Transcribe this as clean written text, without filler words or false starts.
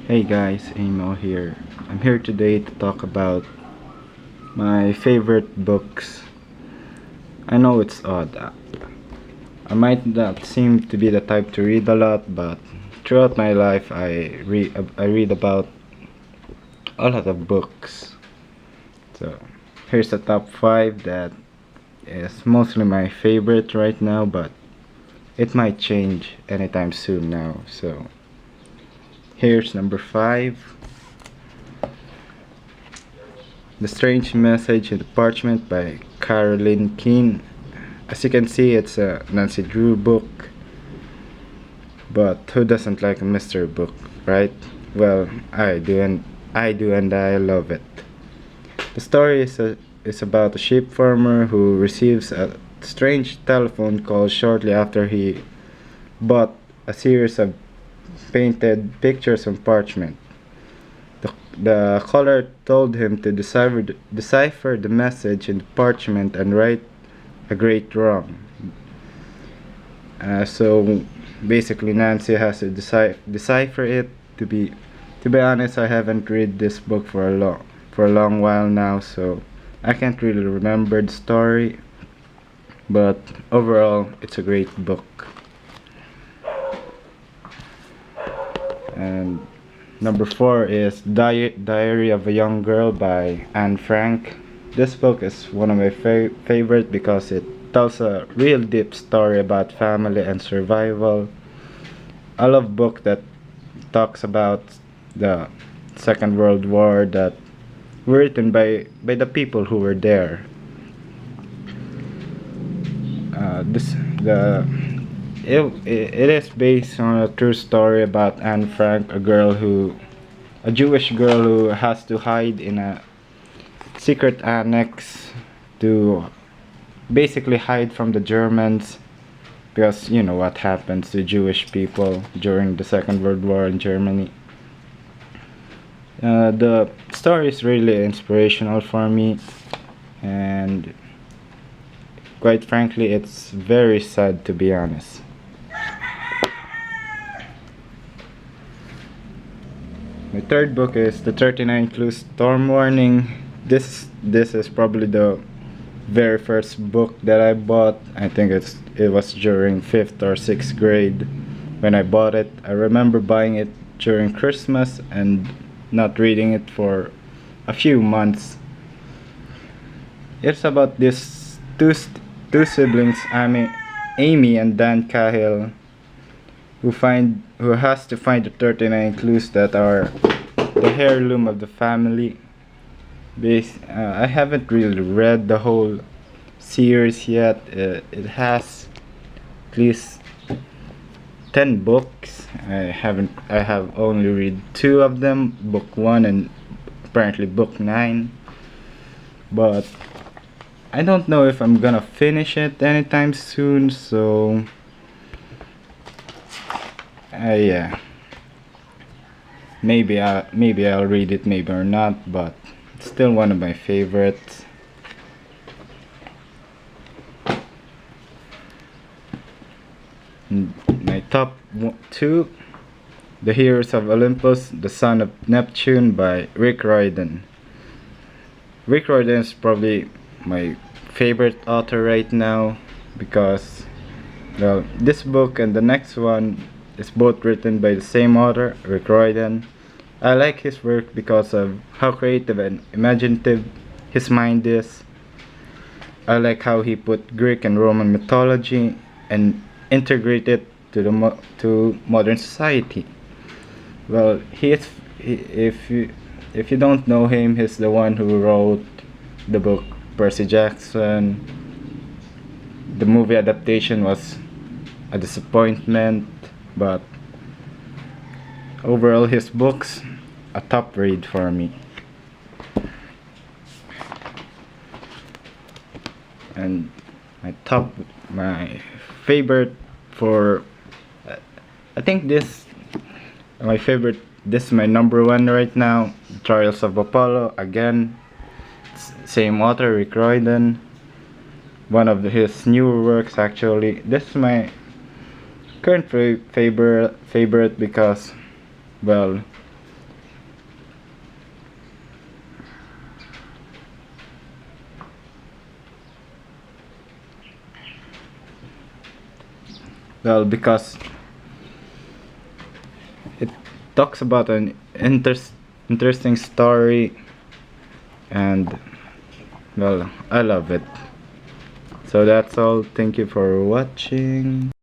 Hey guys, Amo here. I'm here today to talk about my favorite books. I know it's odd. I might not seem to be the type to read a lot, but throughout my life I read about a lot of books. So, here's the top 5 that is mostly my favorite right now, but it might change anytime soon now. So, here's number 5. The Strange Message in the Parchment by Caroline Keene. As you can see, it's a Nancy Drew book, but who doesn't like a mystery book, right? Well, I do, and I love it. The story is about a sheep farmer who receives a strange telephone call shortly after he bought a series of painted pictures on parchment. The caller told him to decipher the message in the parchment and right a great wrong. So basically, Nancy has to decipher it. To be honest, I haven't read this book for a long while now, so I can't really remember the story. But overall, it's a great book. And number 4 is Diary of a Young Girl by Anne Frank. This book is one of my favorite because it tells a real deep story about family and survival. I love book that talks about the Second World War that were written by the people who were there. This the it is based on a true story about Anne Frank, a Jewish girl who has to hide in a secret annex to basically hide from the Germans because you know what happens to Jewish people during the Second World War in Germany. The story is really inspirational for me, and quite frankly, it's very sad to be honest. My third book is The 39 Clues Storm Warning. This is probably the very first book that I bought. I think it was during 5th or 6th grade when I bought it. I remember buying it during Christmas and not reading it for a few months. It's about these two siblings, Amy and Dan Cahill, who has to find the 39 clues that are the heirloom of the family. I haven't really read the whole series yet. It has at least 10 books. I have only read 2 of them, book 1 and apparently book 9. But I don't know if I'm gonna finish it anytime soon, so yeah, maybe I'll read it, maybe or not, but it's still one of my favorites. My top 2, The Heroes of Olympus, The Son of Neptune by Rick Riordan. Rick Riordan is probably my favorite author right now because, well, this book and the next one is both written by the same author, Rick Riordan. I like his work because of how creative and imaginative his mind is. I like how he put Greek and Roman mythology and integrate it to modern society. Well, if you don't know him, he's the one who wrote the book Percy Jackson. The movie adaptation was a disappointment, but overall his books a top read for me. And my favorite for I think my favorite this is my number 1 right now, Trials of Apollo. Again, same author, Rick Riordan. One of his newer works actually. This is my current favorite because, well, Well, because it talks about an interesting story, and well, I love it. So that's all. Thank you for watching.